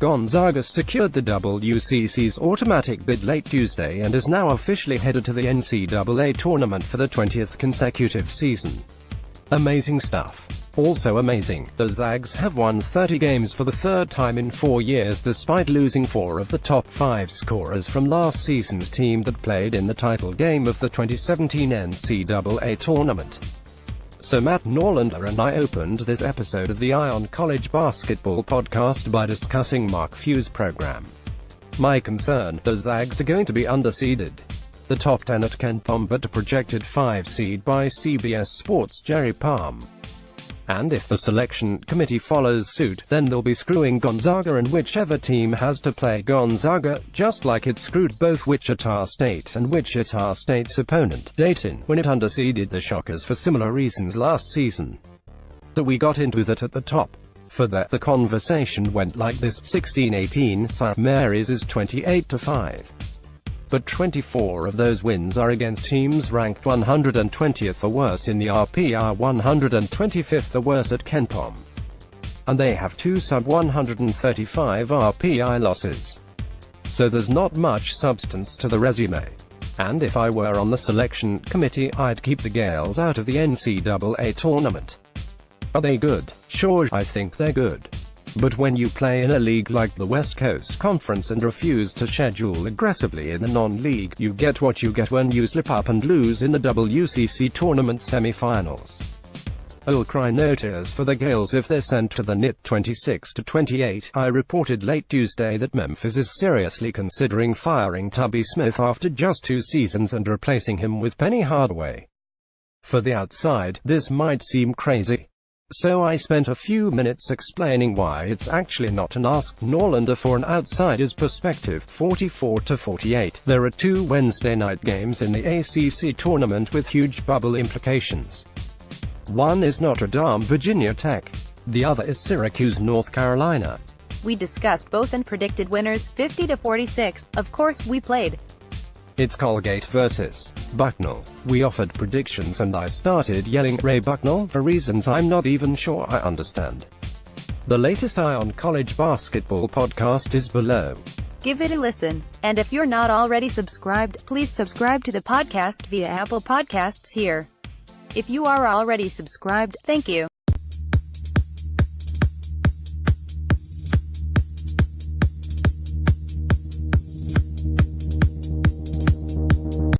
Gonzaga secured the WCC's automatic bid late Tuesday and is now officially headed to the NCAA tournament for the 20th consecutive season. Amazing stuff. Also amazing, the Zags have won 30 games for the third time in 4 years despite losing 4 of the top 5 scorers from last season's team that played in the title game of the 2017 NCAA tournament. So Matt Norlander and I opened this episode of the Ion College Basketball Podcast by discussing Mark Few's program. My concern, the Zags are going to be underseeded. The top 10 at KenPom but a projected 5 seed by CBS Sports' Jerry Palm. And if the selection committee follows suit, then they'll be screwing Gonzaga and whichever team has to play Gonzaga, just like it screwed both Wichita State and Wichita State's opponent, Dayton, when it underseeded the Shockers for similar reasons last season. So we got into that at the top. For that, the conversation went like this: 16-18, St. Mary's is 28-5. But 24 of those wins are against teams ranked 120th or worse in the RPR, 125th or worse at KenPom. And they have 2 sub-135 RPI losses. So there's not much substance to the resume. And if I were on the selection committee, I'd keep the Gales out of the NCAA tournament. Are they good? Sure, I think they're good. But when you play in a league like the West Coast Conference and refuse to schedule aggressively in the non-league, you get what you get when you slip up and lose in the WCC tournament semi-finals. I'll cry no tears for the Gales if they're sent to the NIT 26-28. I reported late Tuesday that Memphis is seriously considering firing Tubby Smith after just 2 seasons and replacing him with Penny Hardaway. For the outside, this might seem crazy. So I spent a few minutes explaining why it's actually not, and asked Norlander for an outsider's perspective. 44-48. There are 2 Wednesday night games in the ACC tournament with huge bubble implications. One is Notre Dame, Virginia Tech. The other is Syracuse, North Carolina. We discussed both and predicted winners, 50-46. Of course, we played. It's Colgate versus Bucknell. We offered predictions and I started yelling, "Ray Bucknell," for reasons I'm not even sure I understand. The latest Ion College Basketball Podcast is below. Give it a listen. And if you're not already subscribed, please subscribe to the podcast via Apple Podcasts here. If you are already subscribed, thank you.